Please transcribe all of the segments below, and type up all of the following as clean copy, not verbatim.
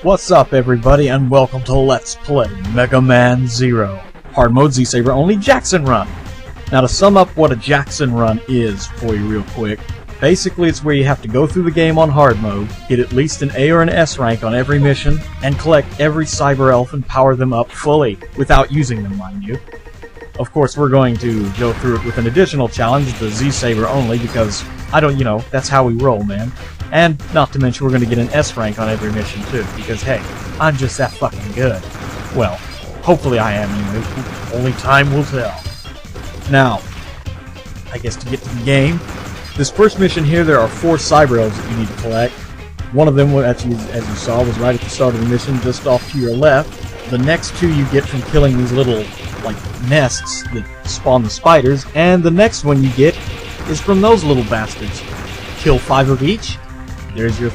What's up everybody and welcome to Let's Play Megaman 0. Hard mode Z-Saber only Jackson Run. Now to sum up what a Jackson Run is for you real quick, basically it's where you have to go through the game on hard mode, get at least an A or an S rank on every mission, and collect every Cyber Elf and power them up fully, without using them mind you. Of course we're going to go through it with an additional challenge, the Z-Saber only, because that's how we roll, man. And not to mention we're going to get an S rank on every mission too, because hey, I'm just that fucking good. Well, hopefully I am anyway, only time will tell. Now, I guess to get to the game, this first mission here there are 4 Cyber Elves that you need to collect. One of them, as you saw, was right at the start of the mission, just off to your left. The next 2 you get from killing these little, nests that spawn the spiders, and the next one you get is from those little bastards. Kill 5 of each. There's your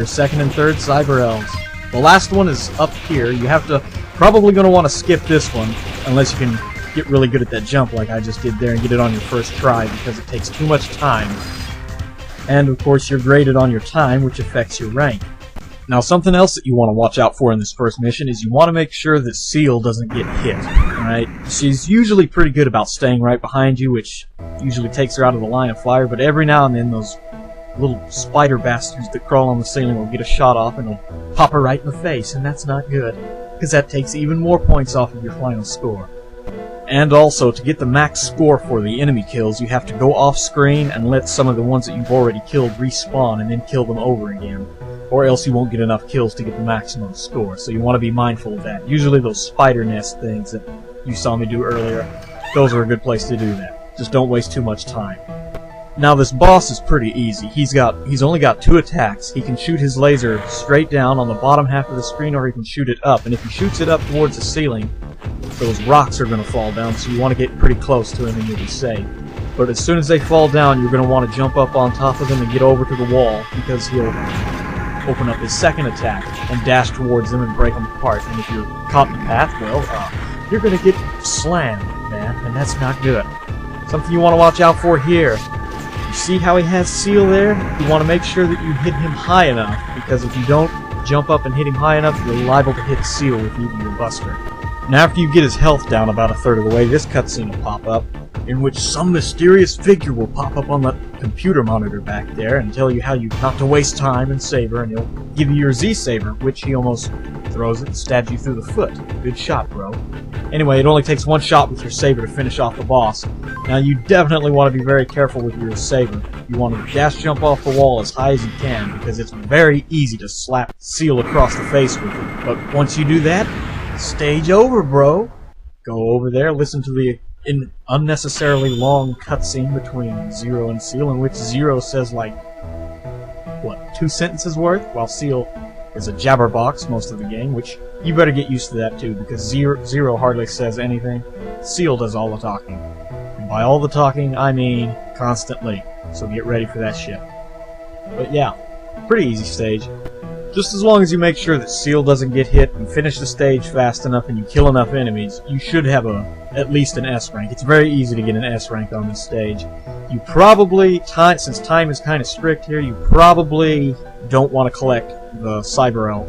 second and third Cyber Elves. The last one is up here. You have to probably going to want to skip this one unless you can get really good at that jump like I just did there and get it on your first try, because it takes too much time. And of course you're graded on your time, which affects your rank. Now something else that you want to watch out for in this first mission is you want to make sure that Ciel doesn't get hit. Alright? She's usually pretty good about staying right behind you, which usually takes her out of the line of fire, but every now and then those little spider bastards that crawl on the ceiling will get a shot off and they'll pop her right in the face, and that's not good, because that takes even more points off of your final score. And also, to get the max score for the enemy kills, you have to go off screen and let some of the ones that you've already killed respawn and then kill them over again, or else you won't get enough kills to get the maximum score, so you want to be mindful of that. Usually those spider nest things that you saw me do earlier, those are a good place to do that. Just don't waste too much time. Now this boss is pretty easy. He's only got 2 attacks. He can shoot his laser straight down on the bottom half of the screen, or he can shoot it up. And if he shoots it up towards the ceiling, those rocks are going to fall down, so you want to get pretty close to him and you'll be safe. But as soon as they fall down, you're going to want to jump up on top of them and get over to the wall, because he'll open up his second attack and dash towards them and break them apart. And if you're caught in the path, well, you're going to get slammed, man, and that's not good. Something you want to watch out for here. You see how he has Ciel there? You want to make sure that you hit him high enough, because if you don't jump up and hit him high enough, you're liable to hit Ciel with even your buster. Now after you get his health down about a third of the way, this cutscene will pop up, in which some mysterious figure will pop up on the computer monitor back there and tell you how you not to waste time and saber, and he'll give you your Z-Saber, which he almost throws it and stabs you through the foot. Good shot, bro. Anyway, it only takes 1 shot with your saber to finish off the boss. Now you definitely want to be very careful with your saber. You want to dash jump off the wall as high as you can, because it's very easy to slap Ciel across the face with it. But once you do that, stage over, bro. Go over there, listen to the unnecessarily long cutscene between Zero and Ciel, in which Zero says 2 sentences worth, while Ciel is a jabberbox most of the game, which you better get used to that too, because Zero hardly says anything. Ciel does all the talking. And by all the talking, I mean constantly. So get ready for that shit. But yeah, pretty easy stage. Just as long as you make sure that Ciel doesn't get hit and finish the stage fast enough and you kill enough enemies, you should have at least an S rank. It's very easy to get an S rank on this stage. You probably, since time is kind of strict here, you probably don't want to collect the Cyber Elf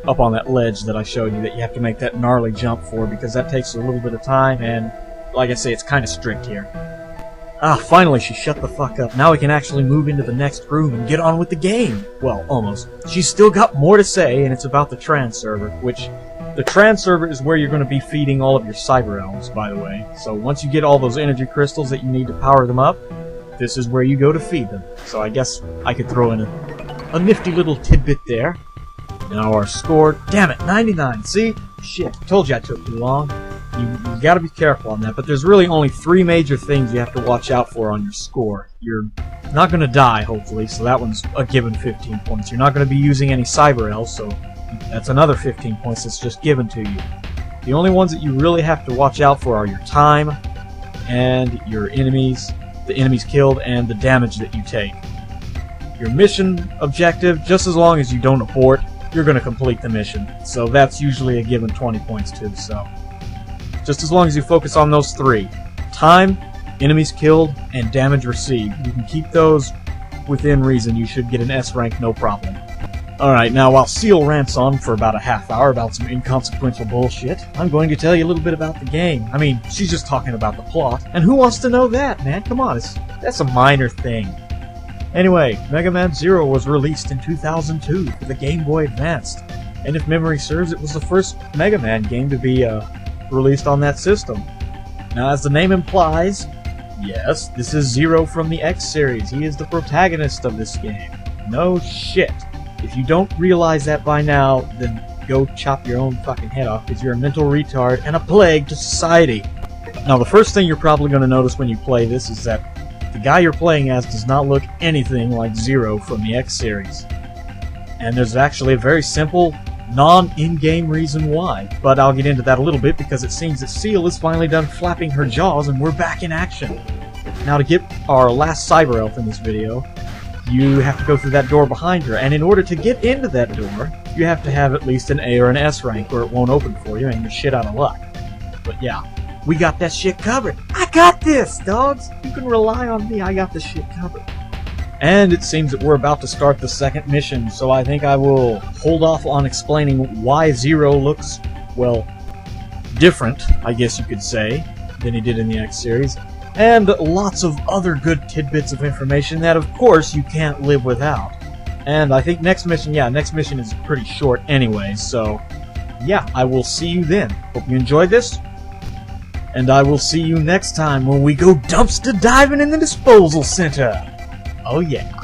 up on that ledge that I showed you that you have to make that gnarly jump for, because that takes a little bit of time, and like I say, it's kind of strict here. Ah, finally she shut the fuck up. Now we can actually move into the next room and get on with the game. Well, almost. She's still got more to say, and it's about the Trans server, which the Trans server is where you're going to be feeding all of your Cyber Elves, by the way. So once you get all those energy crystals that you need to power them up, this is where you go to feed them. So I guess I could throw in a nifty little tidbit there. Now our score, damn it, 99. See? Shit, told you I took too long. You gotta be careful on that, but there's really only 3 major things you have to watch out for on your score. You're not gonna die, hopefully, so that one's a given 15 points. You're not gonna be using any Cyber Elves, so that's another 15 points that's just given to you. The only ones that you really have to watch out for are your time, and your enemies, the enemies killed, and the damage that you take. Your mission objective, just as long as you don't abort, you're gonna complete the mission. So that's usually a given 20 points too, so just as long as you focus on those 3. Time, enemies killed, and damage received. You can keep those within reason. You should get an S rank, no problem. Alright, now while Ciel rants on for about a half hour about some inconsequential bullshit, I'm going to tell you a little bit about the game. I mean, she's just talking about the plot, and who wants to know that, man? Come on, that's a minor thing. Anyway, Megaman Zero was released in 2002 for the Game Boy Advance, and if memory serves, it was the first Mega Man game to be released on that system. Now, as the name implies, yes, this is Zero from the X series. He is the protagonist of this game. No shit. If you don't realize that by now, then go chop your own fucking head off, because you're a mental retard and a plague to society. Now, the first thing you're probably going to notice when you play this is that the guy you're playing as does not look anything like Zero from the X series. And there's actually a very simple, non-in-game reason why, but I'll get into that a little bit because it seems that Ciel is finally done flapping her jaws and we're back in action. Now, to get our last Cyber Elf in this video, you have to go through that door behind her, and in order to get into that door, you have to have at least an A or an S rank or it won't open for you and you're shit out of luck. But yeah, we got that shit covered. I got this, dogs! You can rely on me, I got this shit covered. And it seems that we're about to start the second mission, so I think I will hold off on explaining why Zero looks, well, different, I guess you could say, than he did in the X series, and lots of other good tidbits of information that, of course, you can't live without. And I think next mission is pretty short anyway, so yeah, I will see you then. Hope you enjoyed this, and I will see you next time when we go dumpster diving in the disposal center. Oh yeah.